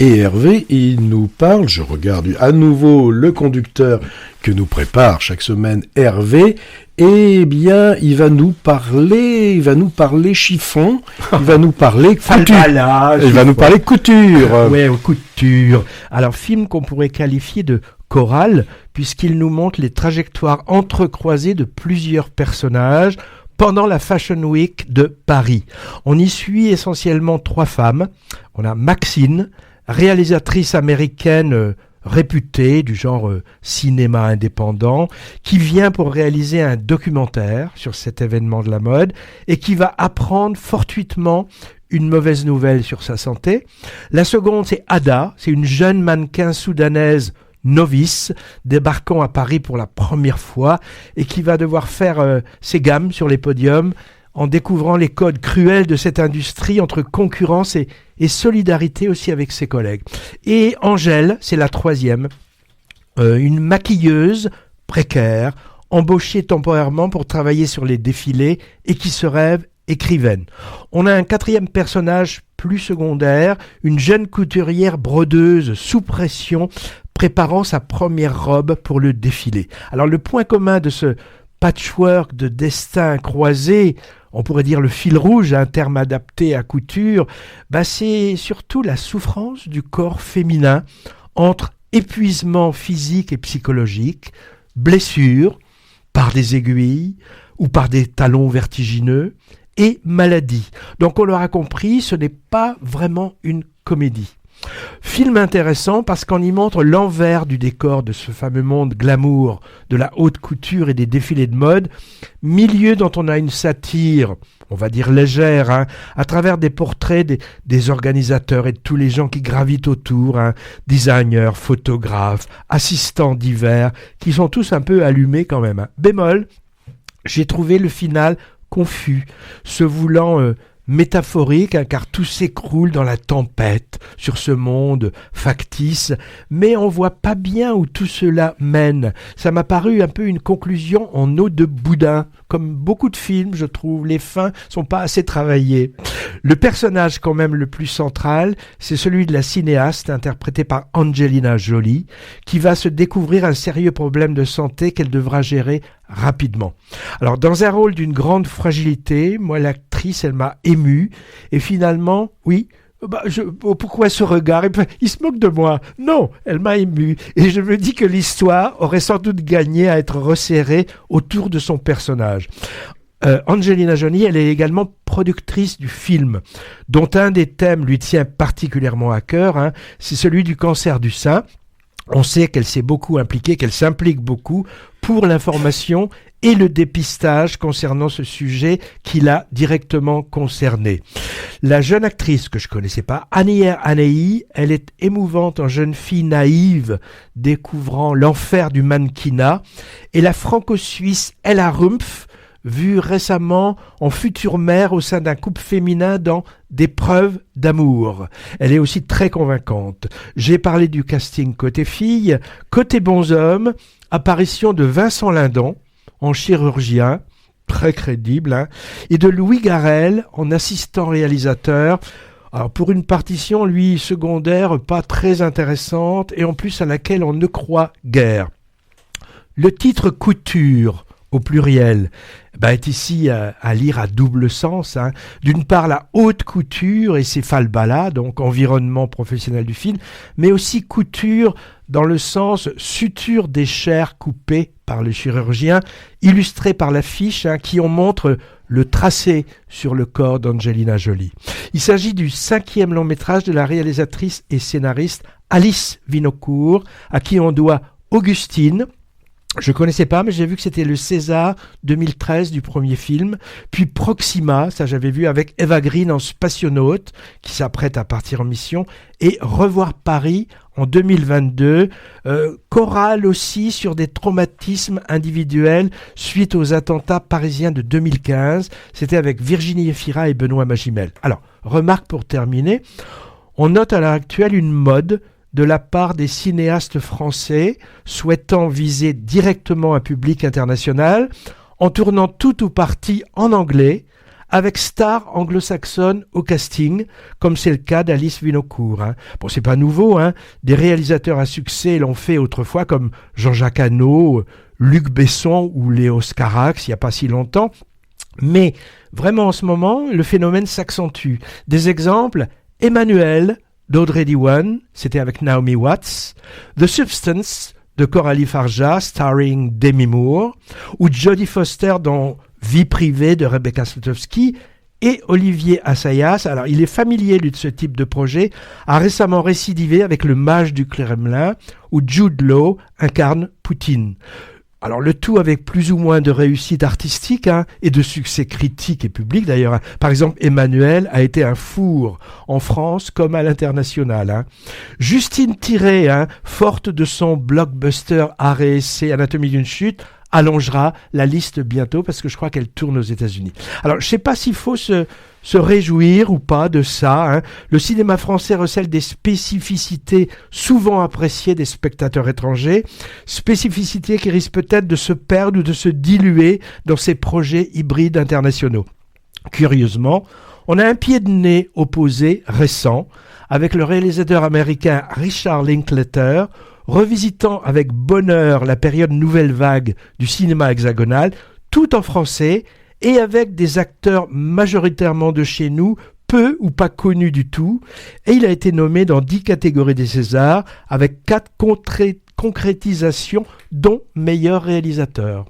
Et Hervé, il nous parle, je regarde à nouveau le conducteur que nous prépare chaque semaine Hervé, eh bien, il va nous parler chiffon, il va nous parler couture. Il va nous parler couture. Ouais, couture. Alors, film qu'on pourrait qualifier de choral, puisqu'il nous montre les trajectoires entrecroisées de plusieurs personnages pendant la Fashion Week de Paris. On y suit essentiellement 3 femmes. On a Maxine, réalisatrice américaine réputée du genre cinéma indépendant, qui vient pour réaliser un documentaire sur cet événement de la mode et qui va apprendre fortuitement une mauvaise nouvelle sur sa santé. La seconde, c'est Ada, c'est une jeune mannequin soudanaise novice, débarquant à Paris pour la première fois et qui va devoir faire ses gammes sur les podiums en découvrant les codes cruels de cette industrie entre concurrence et solidarité aussi avec ses collègues. Et Angèle, c'est la troisième, une maquilleuse précaire, embauchée temporairement pour travailler sur les défilés et qui se rêve écrivaine. On a un 4e personnage plus secondaire, une jeune couturière brodeuse sous pression, préparant sa première robe pour le défilé. Alors le point commun de ce patchwork de destins croisés, on pourrait dire le fil rouge, un terme adapté à couture, c'est surtout la souffrance du corps féminin entre épuisement physique et psychologique, blessures par des aiguilles ou par des talons vertigineux et maladie. Donc on l'aura compris, ce n'est pas vraiment une comédie. Film intéressant parce qu'on y montre l'envers du décor de ce fameux monde glamour de la haute couture et des défilés de mode, milieu dont on a une satire, on va dire légère, à travers des portraits des organisateurs et de tous les gens qui gravitent autour, designers, photographes, assistants divers, qui sont tous un peu allumés quand même. Bémol, j'ai trouvé le final confus, se voulant métaphorique, car tout s'écroule dans la tempête sur ce monde factice, mais on voit pas bien où tout cela mène. Ça m'a paru un peu une conclusion en eau de boudin. Comme beaucoup de films, je trouve, les fins sont pas assez travaillées. Le personnage quand même le plus central, c'est celui de la cinéaste interprétée par Angelina Jolie, qui va se découvrir un sérieux problème de santé qu'elle devra gérer rapidement. Alors, dans un rôle d'une grande fragilité, moi, l'actrice, elle m'a ému, et finalement, oui, pourquoi ce regard? Il se moque de moi. Non, elle m'a ému. Et je me dis que l'histoire aurait sans doute gagné à être resserrée autour de son personnage. Angelina Jolie, elle est également productrice du film, dont un des thèmes lui tient particulièrement à cœur, c'est celui du cancer du sein. On sait qu'elle s'est beaucoup impliquée, qu'elle s'implique beaucoup pour l'information et le dépistage concernant ce sujet qui l'a directement concernée. La jeune actrice que je connaissais pas, Anier Anei, elle est émouvante en jeune fille naïve, découvrant l'enfer du mannequinat, et la franco-suisse Ella Rumpf, vue récemment en future mère au sein d'un couple féminin dans Des preuves d'amour. Elle est aussi très convaincante. J'ai parlé du casting côté filles, côté bonshommes, apparition de Vincent Lindon en chirurgien, très crédible, et de Louis Garrel en assistant réalisateur. Alors pour une partition, lui, secondaire, pas très intéressante, et en plus à laquelle on ne croit guère. Le titre Couture, au pluriel, est ici à lire à double sens. D'une part, la haute couture et ses falbalas, donc environnement professionnel du film, mais aussi couture dans le sens suture des chairs coupées par le chirurgien, illustré par l'affiche qui en montre le tracé sur le corps d'Angelina Jolie. Il s'agit du 5e long métrage de la réalisatrice et scénariste Alice Vinocourt, à qui on doit Augustine. Je connaissais pas, mais j'ai vu que c'était le César 2013 du premier film. Puis Proxima, ça j'avais vu avec Eva Green en spationaute, qui s'apprête à partir en mission. Et Revoir Paris en 2022. Chorale aussi sur des traumatismes individuels suite aux attentats parisiens de 2015. C'était avec Virginie Efira et Benoît Magimel. Alors, remarque pour terminer, on note à l'heure actuelle une mode de la part des cinéastes français souhaitant viser directement un public international en tournant tout ou partie en anglais, avec stars anglo-saxonnes au casting, comme c'est le cas d'Alice Winocourt. Bon, c'est pas nouveau, des réalisateurs à succès l'ont fait autrefois, comme Jean-Jacques Hano, Luc Besson ou Léo Scarax, il n'y a pas si longtemps. Mais vraiment en ce moment, le phénomène s'accentue. Des exemples, Emmanuel d'Audrey Diwan, c'était avec Naomi Watts, The Substance de Coralie Farja, starring Demi Moore, ou Jodie Foster dans Vie privée de Rebecca Slotowski, et Olivier Assayas, alors il est familier lui de ce type de projet, a récemment récidivé avec Le Mage du Kremlin, où Jude Law incarne Poutine. Alors le tout avec plus ou moins de réussite artistique et de succès critique et public d'ailleurs. Par exemple, Emmanuel a été un four en France comme à l'international. Justine Tiré, forte de son blockbuster art et essai Anatomie d'une chute, allongera la liste bientôt parce que je crois qu'elle tourne aux États-Unis. Alors je ne sais pas s'il faut se réjouir ou pas de ça. Le cinéma français recèle des spécificités souvent appréciées des spectateurs étrangers, spécificités qui risquent peut-être de se perdre ou de se diluer dans ces projets hybrides internationaux. Curieusement, on a un pied de nez opposé récent avec le réalisateur américain Richard Linklater, revisitant avec bonheur la période nouvelle vague du cinéma hexagonal, tout en français et avec des acteurs majoritairement de chez nous, peu ou pas connus du tout, et il a été nommé dans 10 catégories des Césars avec 4 concrétisations, dont meilleur réalisateur.